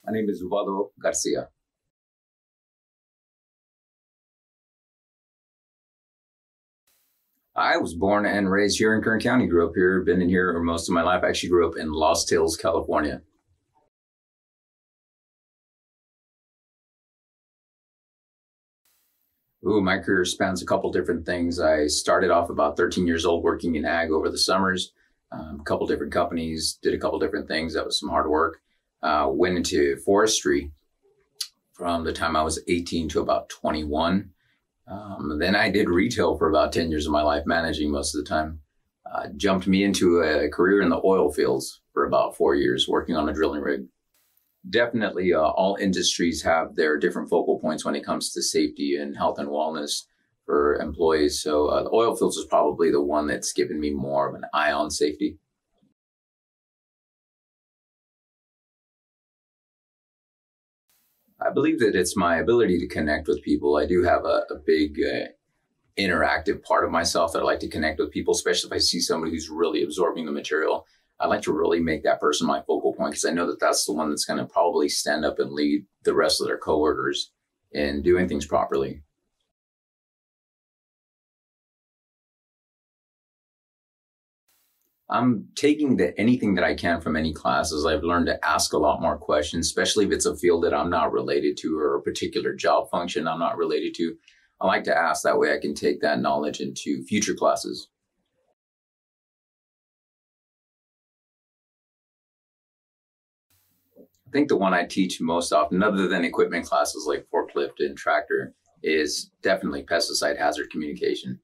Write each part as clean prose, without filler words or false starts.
My name is Uvaldo Garcia. I was born and raised here in Kern County. Grew up here, been in here most of my life. I actually grew up in Lost Hills, California. My career spans a couple different things. I started off about 13 years old working in ag over the summers, a couple different companies, did a couple different things. That was some hard work. Went into forestry from the time I was 18 to about 21. Then I did retail for about 10 years of my life, managing most of the time. Jumped me into a career in the oil fields for about 4 years, working on a drilling rig. Definitely, all industries have their different focal points when it comes to safety and health and wellness for employees. So the oil fields is probably the one that's given me more of an eye on safety. I believe that it's my ability to connect with people. I do have a big interactive part of myself that I like to connect with people, especially if I see somebody who's really absorbing the material. I like to really make that person my focal point because I know that that's the one that's going to probably stand up and lead the rest of their coworkers in doing things properly. I'm taking anything that I can from any classes. I've learned to ask a lot more questions, especially if it's a field that I'm not related to or a particular job function I'm not related to. I like to ask, that way I can take that knowledge into future classes. I think the one I teach most often, other than equipment classes like forklift and tractor, is definitely pesticide hazard communication.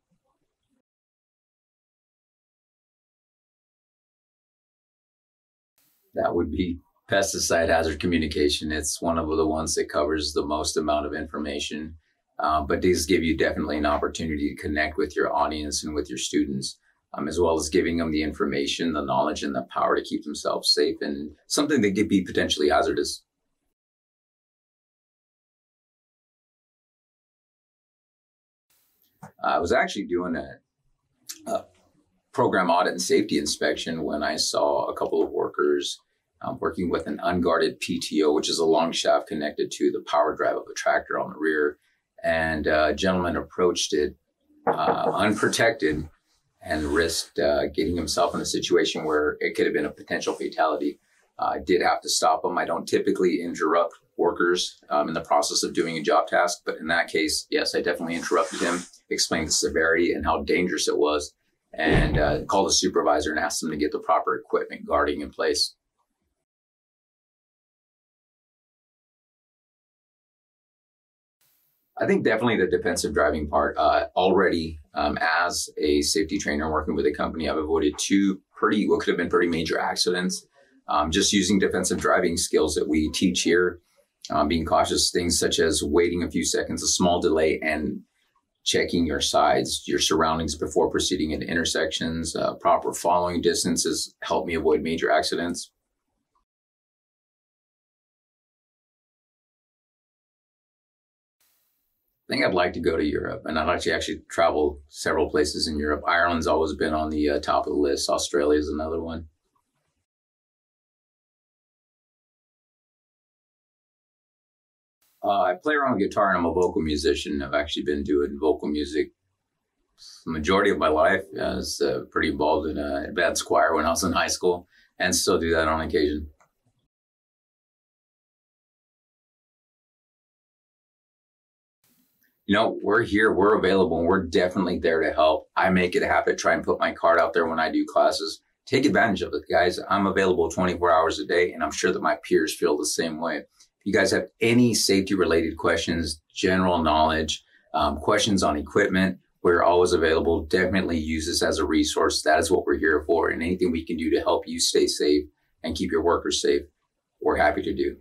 That would be pesticide hazard communication. It's one of the ones that covers the most amount of information, but does give you definitely an opportunity to connect with your audience and with your students, as well as giving them the information, the knowledge, and the power to keep themselves safe and something that could be potentially hazardous. I was actually doing a program audit and safety inspection when I saw a couple of workers working with an unguarded PTO, which is a long shaft connected to the power drive of a tractor on the rear. And a gentleman approached it unprotected and risked getting himself in a situation where it could have been a potential fatality. I did have to stop him. I don't typically interrupt workers in the process of doing a job task, but in that case, yes, I definitely interrupted him, explained the severity and how dangerous it was, and called the supervisor and asked them to get the proper equipment guarding in place. I think definitely the defensive driving part. Already, as a safety trainer working with a company, I've avoided what could have been pretty major accidents. Just using defensive driving skills that we teach here, being cautious, things such as waiting a few seconds, a small delay, and checking your sides, your surroundings before proceeding into intersections, proper following distances help me avoid major accidents. I think I'd like to go to Europe, and I'd like to actually travel several places in Europe. Ireland's always been on the top of the list. Australia is another one. I play around with guitar and I'm a vocal musician. I've actually been doing vocal music the majority of my life. I was pretty involved in an advanced choir when I was in high school and still do that on occasion. You know, we're here, we're available, and we're definitely there to help. I make it a habit, try and put my card out there when I do classes. Take advantage of it, guys. I'm available 24 hours a day, and I'm sure that my peers feel the same way. If you guys have any safety-related questions, general knowledge, questions on equipment, we're always available. Definitely use this as a resource. That is what we're here for, and anything we can do to help you stay safe and keep your workers safe, we're happy to do.